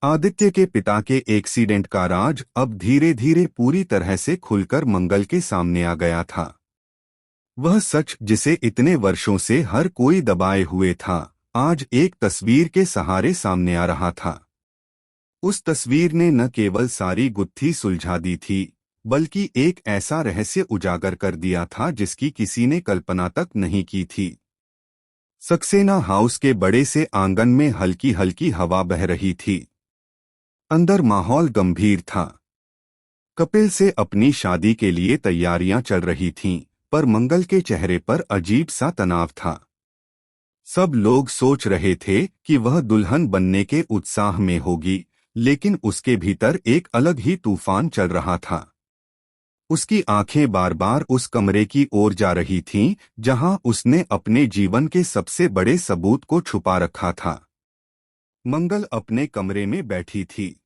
आदित्य के पिता के एक्सीडेंट का राज अब धीरे धीरे पूरी तरह से खुलकर मंगल के सामने आ गया था। वह सच जिसे इतने वर्षों से हर कोई दबाए हुए था, आज एक तस्वीर के सहारे सामने आ रहा था। उस तस्वीर ने न केवल सारी गुत्थी सुलझा दी थी, बल्कि एक ऐसा रहस्य उजागर कर दिया था जिसकी किसी ने कल्पना तक नहीं की थी। सक्सेना हाउस के बड़े से आंगन में हल्की हल्की हवा बह रही थी। अंदर माहौल गंभीर था। कपिल से अपनी शादी के लिए तैयारियां चल रही थीं, पर मंगल के चेहरे पर अजीब सा तनाव था। सब लोग सोच रहे थे कि वह दुल्हन बनने के उत्साह में होगी, लेकिन उसके भीतर एक अलग ही तूफान चल रहा था। उसकी आंखें बार बार उस कमरे की ओर जा रही थीं, जहां उसने अपने जीवन के सबसे बड़े सबूत को छुपा रखा था। मंगल अपने कमरे में बैठी थी।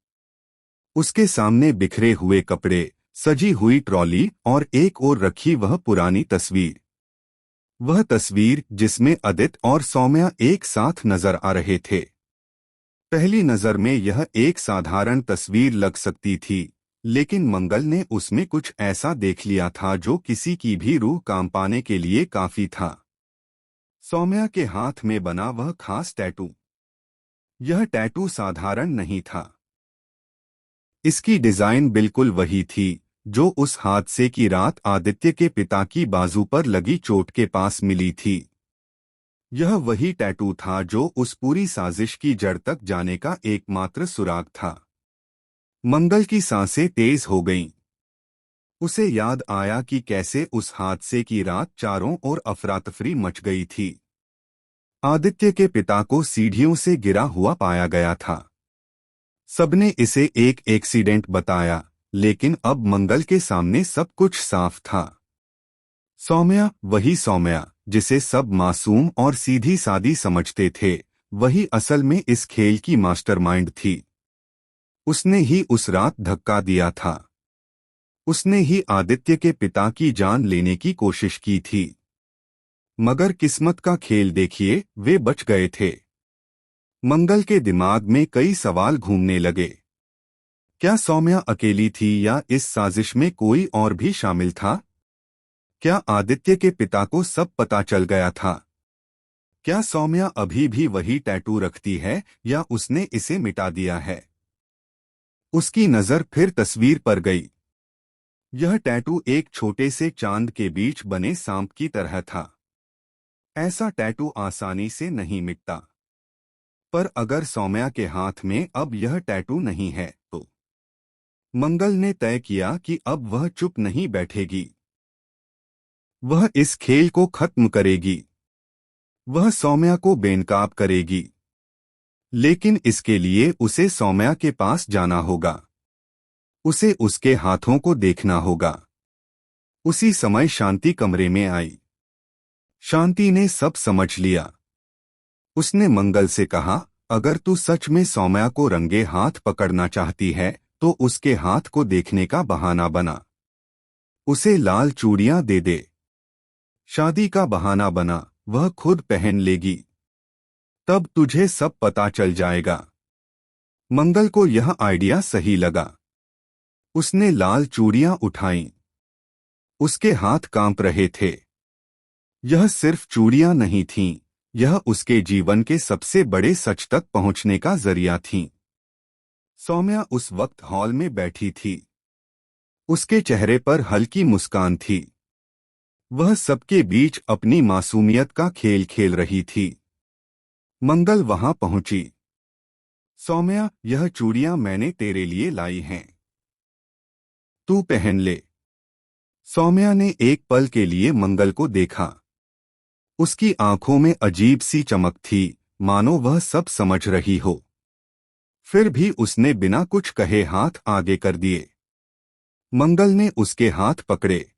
उसके सामने बिखरे हुए कपड़े, सजी हुई ट्रॉली और एक ओर रखी वह पुरानी तस्वीर। वह तस्वीर जिसमें आदित्य और सौम्या एक साथ नजर आ रहे थे। पहली नजर में यह एक साधारण तस्वीर लग सकती थी, लेकिन मंगल ने उसमें कुछ ऐसा देख लिया था जो किसी की भी रूह काम पाने के लिए काफी था। सौम्या के हाथ में बना वह खास टैटू। यह टैटू साधारण नहीं था। इसकी डिजाइन बिल्कुल वही थी जो उस हादसे की रात आदित्य के पिता की बाजू पर लगी चोट के पास मिली थी। यह वही टैटू था जो उस पूरी साजिश की जड़ तक जाने का एकमात्र सुराग था। मंगल की सांसें तेज हो गईं। उसे याद आया कि कैसे उस हादसे की रात चारों ओर अफरा-तफरी मच गई थी। आदित्य के पिता को सीढ़ियों से गिरा हुआ पाया गया था। सबने इसे एक एक्सीडेंट बताया, लेकिन अब मंगल के सामने सब कुछ साफ था। सौम्या, वही सौम्या जिसे सब मासूम और सीधी सादी समझते थे, वही असल में इस खेल की मास्टरमाइंड थी। उसने ही उस रात धक्का दिया था। उसने ही आदित्य के पिता की जान लेने की कोशिश की थी। मगर किस्मत का खेल देखिए, वे बच गए थे। मंगल के दिमाग में कई सवाल घूमने लगे। क्या सौम्या अकेली थी या इस साजिश में कोई और भी शामिल था? क्या आदित्य के पिता को सब पता चल गया था? क्या सौम्या अभी भी वही टैटू रखती है या उसने इसे मिटा दिया है? उसकी नजर फिर तस्वीर पर गई। यह टैटू एक छोटे से चांद के बीच बने सांप की तरह था। ऐसा टैटू आसानी से नहीं मिटता। पर अगर सौम्या के हाथ में अब यह टैटू नहीं है तो मंगल ने तय किया कि अब वह चुप नहीं बैठेगी। वह इस खेल को खत्म करेगी। वह सौम्या को बेनकाब करेगी। लेकिन इसके लिए उसे सौम्या के पास जाना होगा। उसे उसके हाथों को देखना होगा। उसी समय शांति कमरे में आई। शांति ने सब समझ लिया। उसने मंगल से कहा, अगर तू सच में सौम्या को रंगे हाथ पकड़ना चाहती है तो उसके हाथ को देखने का बहाना बना। उसे लाल चूड़ियां दे दे। शादी का बहाना बना, वह खुद पहन लेगी। तब तुझे सब पता चल जाएगा। मंगल को यह आइडिया सही लगा। उसने लाल चूड़ियां उठाईं। उसके हाथ कांप रहे थे। यह सिर्फ चूड़ियां नहीं थीं, यह उसके जीवन के सबसे बड़े सच तक पहुंचने का जरिया थीं। सौम्या उस वक्त हॉल में बैठी थी। उसके चेहरे पर हल्की मुस्कान थी। वह सबके बीच अपनी मासूमियत का खेल खेल रही थी। मंगल वहां पहुंची। सौम्या, यह चूड़ियां मैंने तेरे लिए लाई हैं। तू पहन ले। सौम्या ने एक पल के लिए मंगल को देखा। उसकी आंखों में अजीब सी चमक थी, मानो वह सब समझ रही हो। फिर भी उसने बिना कुछ कहे हाथ आगे कर दिए। मंगल ने उसके हाथ पकड़े।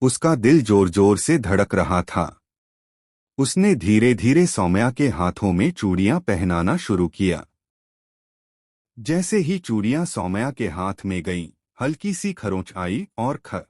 उसका दिल जोर जोर से धड़क रहा था। उसने धीरे धीरे सौम्या के हाथों में चूड़ियां पहनाना शुरू किया। जैसे ही चूड़ियां सौम्या के हाथ में गईं, हल्की सी खरोंच आई और ख